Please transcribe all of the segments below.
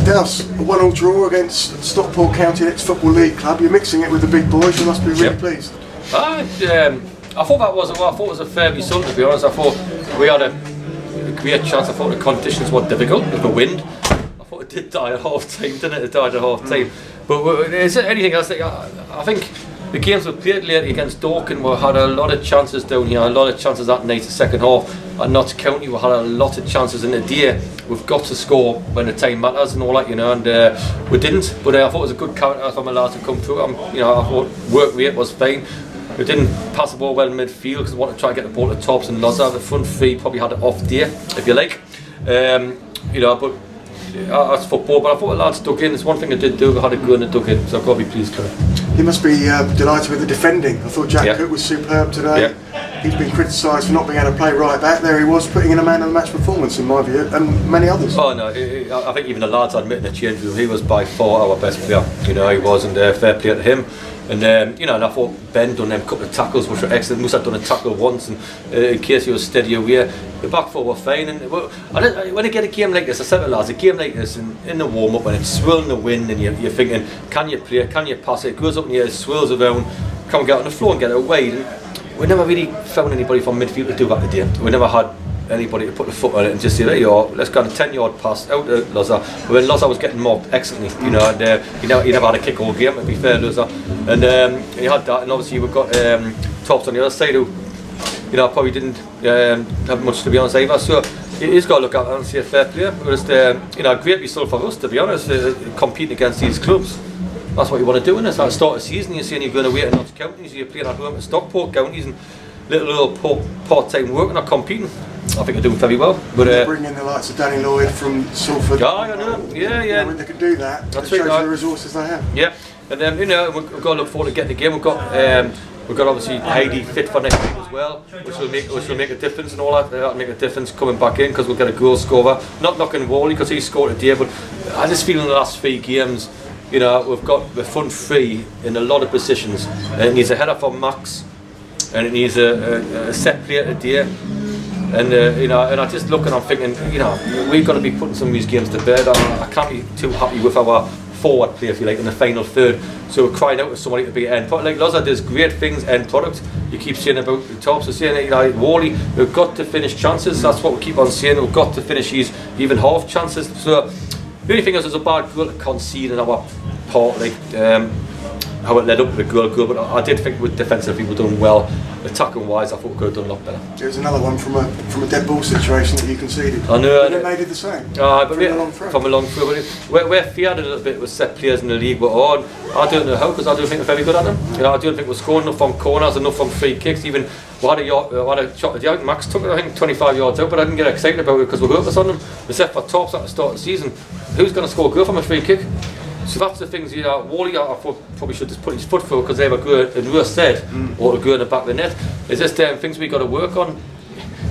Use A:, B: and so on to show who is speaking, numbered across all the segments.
A: Dowse, a 1-1 draw against Stockport County Next Football League Club. You're mixing it with the big boys. You must be really pleased.
B: I thought that was a fair result, to be honest. I thought we had a great chance. I thought the conditions were difficult with the wind. I thought it did die at half time, didn't it? It died at half time. But is there anything else? I think the games we played lately against Dorking, we had a lot of chances down here, a lot of chances that night, the second half. At Notts County, we had a lot of chances in the day. We've got to score when the time matters and all that, and we didn't. But I thought it was a good counter for my lads to come through. I thought work rate was fine. We didn't pass the ball well in midfield because we wanted to try and get the ball to Tops and Loza. The front three probably had an off day, if you like. But that's football. But I thought the lads dug in. It's one thing I did do. I had a go and they dug in, so I've got to be pleased with it.
A: You must be delighted with the defending. I thought Jack Cook was superb today. He's been criticised for not being able to play right back. There he was, putting in a man of the match performance, in my view, and many others.
B: Oh no, I think even the lads admit in the change room, he was by far our best player. He was, and fair play to him. And and I thought Ben done them couple of tackles which were excellent. Musa done a tackle once, and in case he was steady away, the back four were fine. And when I get a game like this, I said to lads, a game like this in the warm up, when it's swirling the wind, and you're thinking, can you play? Can you pass it? It goes up in the air, swirls around. Can we get on the floor and get it away? And we never really found anybody from midfield to do that today. We never had anybody to put the foot on it and just say, there you are, let's go on a 10-yard pass out to Loza. But when Loza was getting mobbed excellently, and he never had a kick all game, to be fair, Loza. And he had that, and obviously we've got Tops on the other side who, probably didn't have much, to be honest, either. So he's got to look at it and say fair play. But it's a great result for us, to be honest, competing against these clubs. That's what you want to do in this. At the start of the season, you're saying you're going away to Notts County, so you're playing at home at Stockport counties and little part-time work and not competing. I think they're doing very well. But
A: bring in the likes of Danny Lloyd from Salford.
B: I know. Yeah.
A: When they can do that,
B: that's
A: it shows the resources they have.
B: Yeah, and then we've got to look forward to getting the game. We've got obviously Heidi fit for next week as well, which will make a difference and all that. That'll make a difference coming back in because we'll get a goal scorer. Not knocking Wally because he scored today, but I just feel in the last 3 games, we've got the front three in a lot of positions. It needs a header from Max, and it needs a set play today. And and I just look and I'm thinking, we've got to be putting some of these games to bed. I can't be too happy with our forward play, if you like, in the final third. So we're crying out to somebody to be end product. Like Loza does great things, end product. You keep saying about the Tops, so saying Wally, we've got to finish chances. That's what we keep on saying. We've got to finish these even half chances. So the only thing is, there's a bad goal to concede in our part, how it led up to the goal, but I did think with defensive people done well. Attacking wise, I thought we could have done a lot better.
A: There was another one from a dead ball situation that you conceded.
B: I know.
A: And they did the same.
B: From a long throw. We're feared a little bit with set players in the league, but I don't know how, because I don't think we're very good at them. I don't think we're scoring enough from corners, enough from free kicks. Even we had a shot at the out. Max took it, I think, 25 yards out, but I didn't get excited about it because we hopeless on them. Except for Tops at the start of the season, who's going to score a goal from a free kick? So that's the things, Wally, I thought probably should just put his foot through because they were good in worse stead, or to go in the back of the net. It's just things we've got to work on.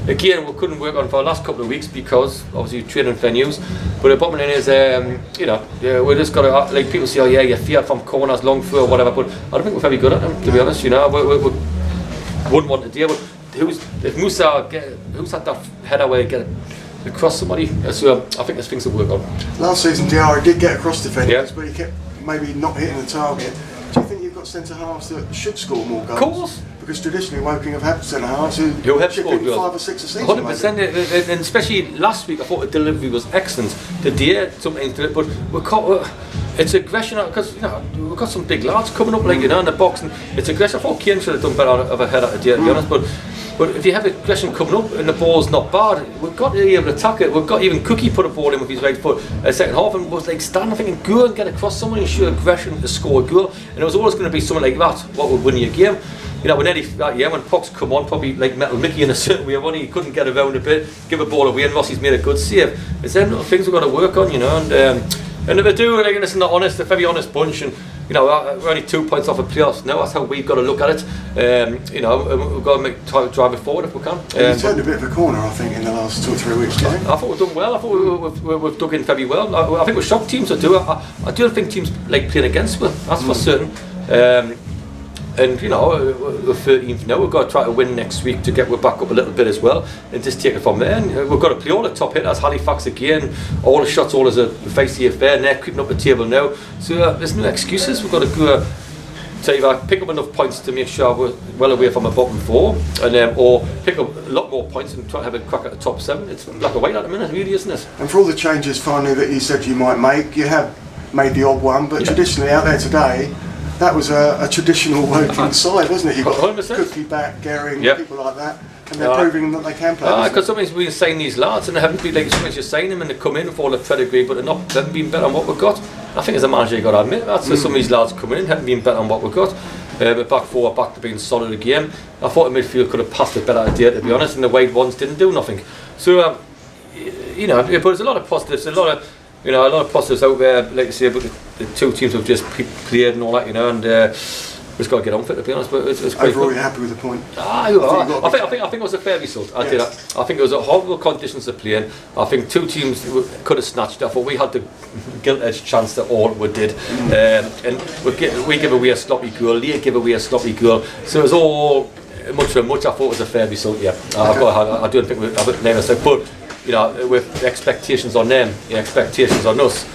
B: Again, we couldn't work on for the last couple of weeks because obviously training venues. But the bottom line is, we just got to, like people say, you're feared from corners, long through or whatever, but I don't think we're very good at them, to be honest. We wouldn't want to deal with who's had that header where you get it across somebody. So I think there's things to work on.
A: Last season Diarra did get across defenders, but he kept maybe not hitting the target. Do you think you've got centre halves that should score more goals?
B: Of course.
A: Because traditionally Woking have had centre halves who
B: have
A: chip
B: scored
A: in
B: goals.
A: 5 or 6 a season.
B: 100%, and especially last week I thought the delivery was excellent. The day sometimes did it, but it's aggression because we've got some big lads coming up in the box, and it's aggression. I thought Kane should have done better of a header today, to be honest, but if you have aggression coming up and the ball's not bad, we've got to be able to attack it. We've got even Cookie put a ball in with his right foot second half and was standing thinking, go and get across someone and show aggression to score a goal. And it was always going to be something like that, what would win you a game. When pucks come on, probably like Metal Mickey in a certain way, he couldn't get around a bit, give a ball away, and Rossi's made a good save. It's them little things we've got to work on, and if they do, listen, they're honest, they're a very honest bunch, and we're only 2 points off of playoffs now. That's how we've got to look at it. We've got to drive it forward if we can.
A: You turned a bit of a corner, I think, in the last 2 or 3 weeks.
B: I thought we've done well. I thought we've dug in very well. I think we're shocked teams that do. I don't think teams like playing against us. That's for certain. and you know, we're 13th now. We've got to try to win next week to get back up a little bit as well, and just take it from there. And we've got to play all the top hitters. Halifax again, all the shots, all as a face the affair. And they're creeping up the table now. So there's no excuses. We've got to go. To either pick up enough points to make sure we're well away from a bottom 4, and or pick up a lot more points and try to have a crack at the top 7. It's black or white at the minute, really, isn't it?
A: And for all the changes finally that you said you might make, you have made the odd one, but traditionally out there today, that was a traditional working side, wasn't it? You've got
B: 100%.
A: Cookie back, Gehring, people like that, and they're
B: Yeah.
A: proving that they can play.
B: Because sometimes we sign these lads and they haven't been like, sometimes you sign them and they come in for all the pedigree, but they haven't been better on what we've got. I think as a manager you've got to admit that. So some of these lads coming in haven't been better on what we've got. But back 4 back to being solid again. I thought the midfield could have passed it better idea, to be honest, and the wide ones didn't do nothing. So you know, but there's a lot of positives, a lot of positives out there, like I say, but the two teams have just played and all that, you know, and we've just got to get on for it, to be honest. But it's quite
A: overall, you're happy with the point?
B: I think it was a fair result. I did. I think it was a horrible conditions of playing. I think two teams could have snatched it. I thought we had the gilt-edged chance that all we did, and we give away a sloppy goal. They give away a sloppy goal. So it was all much for much. I thought it was a fair result. Yeah, I don't think I've never said, but you know, with expectations on them, expectations on us,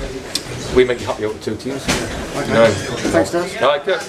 B: we make you happy out with two teams.
A: Okay.
B: You know.
A: Thanks, Dowse.
B: All right, good.